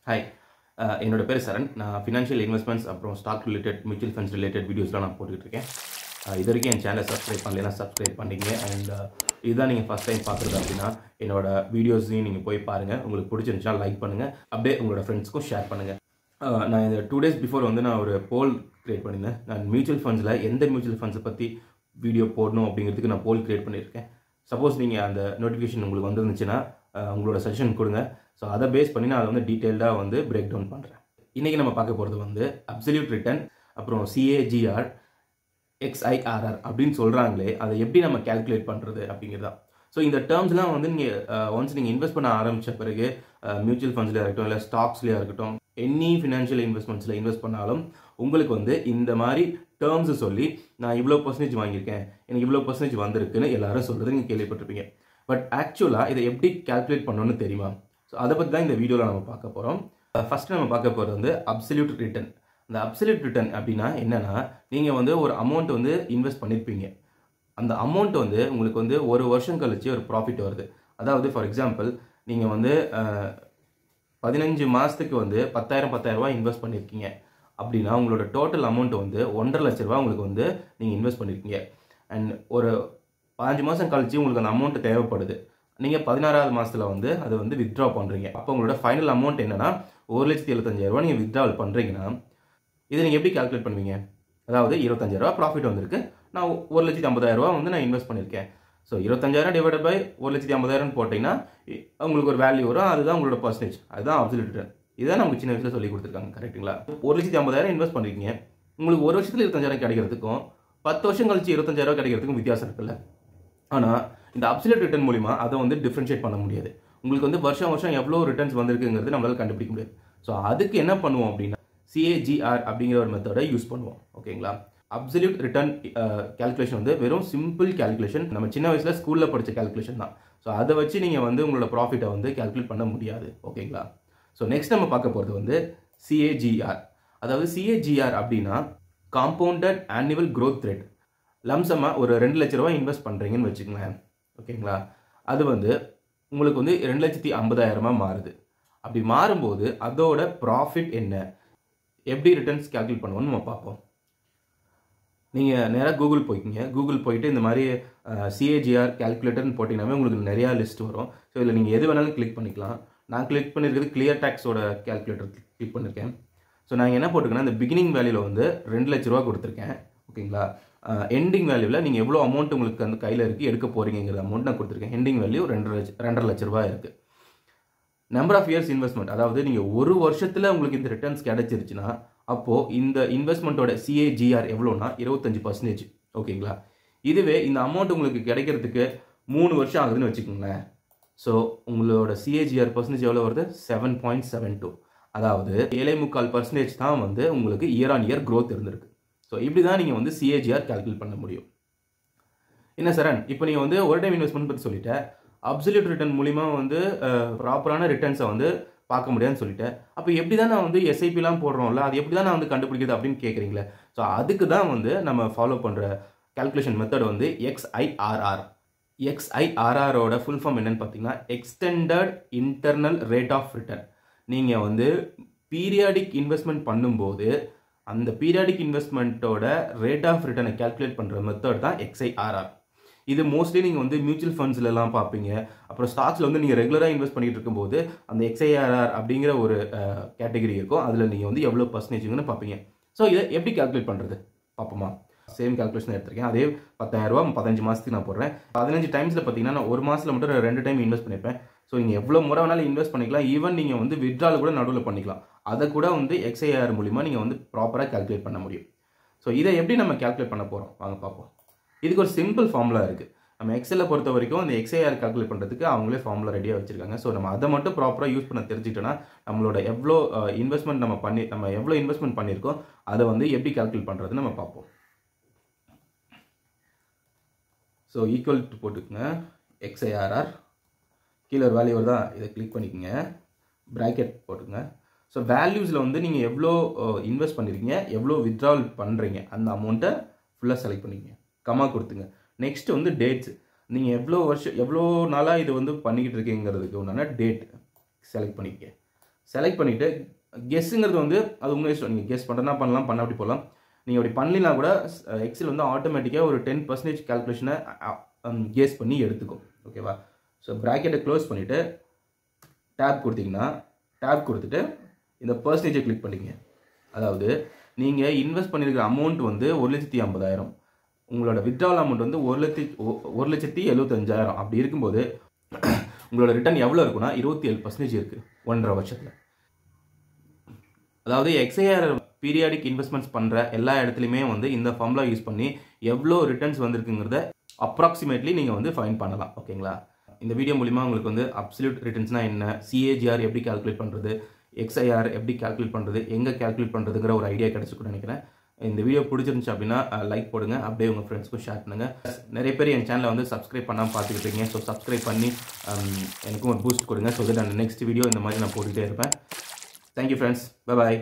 Hi, என்னோட பேர் சரண். நான் ஃபினான்ஷியல் இன்வெஸ்ட்மெண்ட்ஸ் அப்புறம் stock related mutual funds related வீடியோஸ்லாம் நான் போட்டுக்கிட்டு இருக்கேன். இது வரைக்கும் என் சேனலை சப்ஸ்கிரைப் பண்ணலைன்னா சப்ஸ்கிரைப் பண்ணிங்க. அண்ட் இதுதான் நீங்கள் ஃபஸ்ட் டைம் பார்க்குறது அப்படின்னா என்னோட வீடியோஸையும் நீங்கள் போய் பாருங்கள். உங்களுக்கு பிடிச்சிருந்துச்சுன்னா லைக் பண்ணுங்கள், அப்படியே உங்களோட ஃப்ரெண்ட்ஸ்க்கும் ஷேர் பண்ணுங்கள். நான் இந்த 2 days பிஃபோர் வந்து நான் ஒரு போல் க்ரியேட் பண்ணியிருந்தேன். நான் மியூச்சுவல் ஃபண்ட்ஸில் எந்த மியூச்சுவல் ஃபண்ட்ஸை பற்றி வீடியோ போடணும் அப்படிங்கிறதுக்கு நான் போல் க்ரியேட் பண்ணியிருக்கேன். சப்போஸ் நீங்கள் அந்த நோட்டிஃபிகேஷன் உங்களுக்கு வந்துருந்துச்சுன்னா உங்களோட சஜஷன் கொடுங்க. ஸோ அதை பேஸ் பண்ணி நான் அதை வந்து டீட்டெயில்டாக வந்து பிரேக் டவுன் பண்ணுறேன். இன்றைக்கி நம்ம பார்க்க போகிறது வந்து அப்சல்யூட் ரிட்டர்ன், அப்புறம் CAGR, XIRR அப்படின்னு சொல்கிறாங்களே, அதை எப்படி நம்ம கேல்குலேட் பண்ணுறது அப்படிங்கிறதா. ஸோ இந்த டேர்ம்ஸ்லாம் வந்து நீங்கள் ஒன்ஸ் நீங்கள் இன்வெஸ்ட் பண்ண ஆரம்பித்த பிறகு மியூச்சுவல் ஃபண்ட்ஸில் இருக்கட்டும், இல்லை ஸ்டாக்ஸ்லேயே இருக்கட்டும், எனி ஃபினான்ஷியல் இன்வெஸ்ட்மெண்ட்ஸில் இன்வெஸ்ட் பண்ணாலும் உங்களுக்கு வந்து இந்த மாதிரி டேர்ம்ஸை சொல்லி நான் இவ்வளோ பர்சன்டேஜ் வாங்கியிருக்கேன், எனக்கு இவ்வளோ பர்சன்டேஜ் வந்திருக்குன்னு எல்லாரும் சொல்கிறது நீங்கள் கேள்விப்பட்டிருப்பீங்க. பட் ஆக்சுவலாக இதை எப்படி கேல்குலேட் பண்ணணும்னு தெரியுமா? ஸோ அதை பற்றி தான் இந்த வீடியோவில் நம்ம பார்க்க போகிறோம். ஃபஸ்ட்டு நம்ம பார்க்க போகிறது வந்து அப்சல்யூட் ரிட்டர்ன். அந்த அப்சல்யூட் ரிட்டர்ன் அப்படின்னா என்னென்னா, நீங்கள் வந்து ஒரு அமௌண்ட் வந்து இன்வெஸ்ட் பண்ணியிருப்பீங்க. அந்த அமௌண்ட் வந்து உங்களுக்கு வந்து ஒரு வருஷம் கழிச்சு ஒரு ப்ராஃபிட் வருது. அதாவது ஃபார் எக்ஸாம்பிள் நீங்கள் வந்து 15 மாதத்துக்கு வந்து 10,000 இன்வெஸ்ட் பண்ணியிருக்கீங்க அப்படின்னா உங்களோட டோட்டல் அமௌண்ட் வந்து 1.5 லட்ச ரூபா உங்களுக்கு வந்து நீங்கள் இன்வெஸ்ட் பண்ணியிருக்கீங்க. அண்ட் ஒரு 15 மாதம் கழிச்சு உங்களுக்கு அந்த அமௌண்ட் தேவைப்படுது. நீங்கள் 16வது மாதத்தில் வந்து அதை வந்து வித்ட்ரா பண்ணுறீங்க. அப்போ உங்களோட ஃபைனல் அமௌண்ட் என்னென்னா 1,75,000 நீங்கள் வித்ட்ராவல் பண்ணுறீங்கன்னா இதை நீங்கள் எப்படி கால்குலேட் பண்ணுவீங்க? அதாவது 25,000 ப்ராஃபிட் வந்திருக்கு, நான் 1,50,000 வந்து நான் இன்வெஸ்ட் பண்ணியிருக்கேன். ஸோ 25,000 டிவைடட் பை 1,50,000 போட்டிங்கன்னா உங்களுக்கு ஒரு வேல்யூ வரும். அதுதான் உங்களோட பர்சன்டேஜ், அதுதான் அப்சல்யூட் ரிட்டர்ன். இதுதான் நமக்கு சின்ன வயசில் சொல்லி கொடுத்துருக்காங்க, கரெக்டுங்களா? 1,50,000 இன்வெஸ்ட் பண்ணிருக்கீங்க, உங்களுக்கு ஒரு வருஷத்தில் 25,000 கிடைக்கிறதுக்கும் 10 வருஷம் கழிச்சு 25,000 கிடைக்கிறதுக்கும் வித்தியாசம் இருக்குல்ல. ஆனால் இந்த அப்சல்யூட் ரிட்டர்ன் மூலிமா அதை வந்து டிஃப்ரென்ஷியேட் பண்ண முடியாது. உங்களுக்கு வந்து வருஷம் வருஷம் எவ்வளோ ரிட்டர்ன்ஸ் வந்திருக்குங்கிறது நம்மளால் கண்டுபிடிக்க முடியாது. ஸோ அதுக்கு என்ன பண்ணுவோம் அப்படின்னா CAGR அப்படிங்கிற ஒரு மெத்தடை யூஸ் பண்ணுவோம். ஓகேங்களா? அப்சல்யூட் ரிட்டர்ன் கேல்குலேஷன் வந்து வெறும் சிம்பிள் கேல்குலேஷன், நம்ம சின்ன வயசில் ஸ்கூலில் படித்த கேல்குலேஷன் தான். ஸோ அதை வச்சு நீங்கள் வந்து உங்களோட ப்ராஃபிட்டை வந்து கேல்குலேட் பண்ண முடியாது. ஓகேங்களா? ஸோ நெக்ஸ்ட் நம்ம பார்க்க போகிறது வந்து CAGR. அதாவது CAGR அப்படின்னா காம்பவுண்டட் ஆனுவல் க்ரோத் ரேட். லம்சமாக ஒரு 2 லட்ச ரூபா இன்வெஸ்ட் பண்ணுறீங்கன்னு வச்சுக்கங்களேன். ஓகேங்களா? அது வந்து உங்களுக்கு வந்து 2,50,000 மாறுது. அப்படி மாறும்போது அதோட ப்ராஃபிட் என்ன, எப்படி ரிட்டர்ன்ஸ் கேல்குலேட் பண்ணுவோம்னு நம்ம பார்ப்போம். நீங்கள் நேராக கூகுள் போய்க்கிங்க. கூகுள் போயிட்டு இந்த மாதிரி CAGR கேல்குலேட்டர்னு போட்டிங்கன்னாவே உங்களுக்கு நிறையா லிஸ்ட் வரும். ஸோ இதில் நீங்கள் எது வேணாலும் கிளிக் பண்ணிக்கலாம். நான் கிளிக் பண்ணியிருக்கிறது கிளியர் டேக்ஸோட கேல்குலேட்டர் கிளிக் பண்ணியிருக்கேன். ஸோ நான் என்ன போட்டிருக்கேன்னா, இந்த பிகினிங் வேல்யூவில் வந்து 2 லட்ச ரூபா கொடுத்துருக்கேன். ஓகேங்களா? எண்டிங் வேல்யூவில் நீங்கள் எவ்வளோ அமௌண்ட் உங்களுக்கு அந்த கையில் இருக்குது எடுக்க போகிறீங்கிற அமௌண்ட் நான் கொடுத்துருக்கேன். எண்டிங் வேல்யூ 2.5 லட்ச ரூபா இருக்குது. நம்பர் ஆஃப் இயர்ஸ் இன்வெஸ்ட்மெண்ட், அதாவது நீங்கள் ஒரு வருஷத்தில் உங்களுக்கு இந்த ரிட்டர்ன்ஸ் கிடைச்சிருச்சுன்னா அப்போது இந்த இன்வெஸ்ட்மெண்ட்டோட CAGR எவ்வளோனா 25%. ஓகேங்களா? இதுவே இந்த அமௌண்ட் உங்களுக்கு கிடைக்கிறதுக்கு 3 வருஷம் ஆகுதுன்னு வச்சுக்கோங்களேன். ஸோ உங்களோட CAGR பர்சன்டேஜ் எவ்வளோ வருது? 7.72. அதாவது 7.25% தான் வந்து உங்களுக்கு இயர் ஆன் இயர் க்ரோத் இருந்திருக்கு. ஸோ இப்படி தான் நீங்கள் வந்து CAGR கால்குலேட் பண்ண முடியும். என்ன சரண், இப்போ நீங்கள் வந்து ஒரு டைம் இன்வெஸ்ட்மெண்ட் பற்றி சொல்லிட்டேன், அப்சல்யூட் ரிட்டர்ன் மூலிமா வந்து ப்ராப்பரான ரிட்டர்ன்ஸை வந்து பார்க்க முடியாதுன்னு சொல்லிட்டேன். அப்போ எப்படி தான் நான் வந்து SIPலாம் போடுறோம்ல, அது எப்படி தான் நான் வந்து கண்டுபிடிக்கிறது அப்படின்னு கேட்குறீங்களே. ஸோ அதுக்கு தான் வந்து நம்ம ஃபாலோ பண்ணுற கால்குலேஷன் மெத்தட் வந்து XIRR. XIRRோட ஃபுல் ஃபார்ம் என்னன்னு பார்த்தீங்கன்னா extended internal rate of return. நீங்கள் வந்து பீரியாடிக் இன்வெஸ்ட்மெண்ட் பண்ணும்போது அந்த பீரியாடிக் இன்வெஸ்ட்மெண்ட்டோட ரேட் ஆஃப் ரிட்டர்னை கேல்குலேட் பண்ணுற மெத்தட் தான் XIRR. இது மோஸ்ட்லி நீங்கள் வந்து மியூச்சுவல் ஃபண்ட்ஸ்லாம் பார்ப்பீங்க. அப்புறம் ஸ்டாக்ஸில் வந்து நீங்கள் ரெகுலராக இன்வெஸ்ட் பண்ணிட்டு இருக்கும்போது அந்த XIRR அப்படிங்கிற ஒரு கேட்டகரி இருக்கும். அதில் நீங்கள் வந்து எவ்வளோ பர்சன்டேஜ்னு பார்ப்பீங்க. ஸோ இதை எப்படி கேல்குலேட் பண்ணுறது பார்ப்போமா? சேம் கேல்குலேஷன் எடுத்திருக்கேன். அதே 10,000 15 மாதத்துக்கு நான் போடுறேன். 15 டைம்ஸில் பார்த்தீங்கன்னா நான் ஒரு மாதத்தில் மட்டும் 2 டைம் இன்வெஸ்ட் பண்ணியிருப்பேன். ஸோ நீங்கள் எவ்வளோ முறை வேணாலும் இன்வெஸ்ட் பண்ணிக்கலாம். ஈவன் நீங்கள் வந்து வித்ட்ரால் கூட நடுவில் பண்ணிக்கலாம். அதை கூட வந்து XIRR மூலிமா நீங்கள் வந்து ப்ராப்பராக கேல்குலேட் பண்ண முடியும். ஸோ இதை எப்படி நம்ம கேல்குலேட் பண்ண போகிறோம் வாங்க பார்ப்போம். இதுக்கு ஒரு சிம்பிள் ஃபார்முலா இருக்குது. நம்ம எக்ஸலில் பொறுத்த வரைக்கும் அந்த XIRR கால்குலேட் பண்ணுறதுக்கு அவங்களே ஃபார்முலா ரெடியாக வச்சுருக்காங்க. ஸோ நம்ம அதை மட்டும் ப்ராப்பராக யூஸ் பண்ண தெரிஞ்சுக்கிட்டோன்னா நம்மளோட எவ்வளோ இன்வெஸ்ட்மெண்ட் நம்ம எவ்வளோ இன்வெஸ்ட்மெண்ட் பண்ணியிருக்கோம் அதை வந்து எப்படி கால்குலேட் பண்ணுறதுன்னு நம்ம பார்ப்போம். ஸோ ஈக்குவல் டு போட்டுக்கோங்க XIRR, கீழே ஒரு வேல்யூ வருதா, இதை கிளிக் பண்ணிக்கோங்க, ப்ராக்கெட் போட்டுக்கோங்க. ஸோ வேல்யூஸில் வந்து நீங்கள் எவ்வளோ இன்வெஸ்ட் பண்ணியிருக்கீங்க, எவ்வளோ வித்ட்ராவல் பண்ணுறீங்க அந்த அமௌண்ட்டை ஃபுல்லாக செலக்ட் பண்ணிக்கங்க, கமா கொடுத்துங்க. நெக்ஸ்ட் வந்து டேட்ஸ், நீங்கள் எவ்வளோ நாளாக இது வந்து பண்ணிக்கிட்டு இருக்கீங்கிறதுக்கு உண்டான டேட் செலக்ட் பண்ணிக்கங்க. செலக்ட் பண்ணிவிட்டு கெஸ்ஸுங்கிறது வந்து அது உங்கள் இஷ்டம். நீங்கள் கெஸ் பண்ணுறதுனா பண்ணலாம், பண்ண அப்படி போகலாம். நீங்கள் அப்படி பண்ணலினா கூட எக்ஸல் வந்து ஆட்டோமேட்டிக்காக ஒரு 10% கால்குலேஷனை கெஸ் பண்ணி எடுத்துக்கும். ஓகேவா? ஸோ ப்ராக்கெட்டை க்ளோஸ் பண்ணிவிட்டு டேப் கொடுத்தீங்கன்னா, டேப் கொடுத்துட்டு இந்த பர்சன்டேஜை கிளிக் பண்ணிங்க. அதாவது நீங்கள் இன்வெஸ்ட் பண்ணியிருக்கிற அமௌண்ட் வந்து 1,50,000, உங்களோட வித்ட்ராவல் அமௌண்ட் வந்து 1,75,000. அப்படி இருக்கும்போது உங்களோட ரிட்டர்ன் எவ்வளோ இருக்குன்னா 27% இருக்குது 1.5 வருஷத்தில். அதாவது XIR பீரியாடிக் இன்வெஸ்ட்மெண்ட்ஸ் பண்ணுற எல்லா இடத்துலையுமே வந்து இந்த ஃபார்முலா யூஸ் பண்ணி எவ்வளோ ரிட்டர்ன்ஸ் வந்திருக்குங்கிறத அப்ராக்சிமேட்லி நீங்கள் வந்து ஃபைண்ட் பண்ணலாம். ஓகேங்களா? இந்த வீடியோ மூலிமா உங்களுக்கு வந்து அப்சல்யூட் ரிட்டர்ன்ஸ்னால் என்ன, CAGR எப்படி கால்குலேட் பண்ணுறது, XIR எப்படி கால்குலேட் பண்ணுறது, எங்கே கால்குலேட் பண்ணுறதுங்கிற ஒரு ஐடியா கிடச்சிருக்குன்னு நினைக்கிறேன். இந்த வீடியோ பிடிச்சிருந்துச்சு அப்படின்னா லைக் போடுங்க, அப்படியே உங்கள் ஃப்ரெண்ட்ஸ்க்கும் ஷேர் பண்ணுங்கள். நிறைய பேர் என் சேனலை வந்து சப்ஸ்கிரைப் பண்ணாமல் பார்த்துக்கிட்டு இருக்கீங்க. ஸோ சப்ஸ்கிரைப் பண்ணி எனக்கும் ஒரு பூஸ்ட் கொடுங்க. ஸோ தட் நெக்ஸ்ட் வீடியோ இந்த மாதிரி நான் போட்டுகிட்டே இருப்பேன். Thank you friends. Bye bye.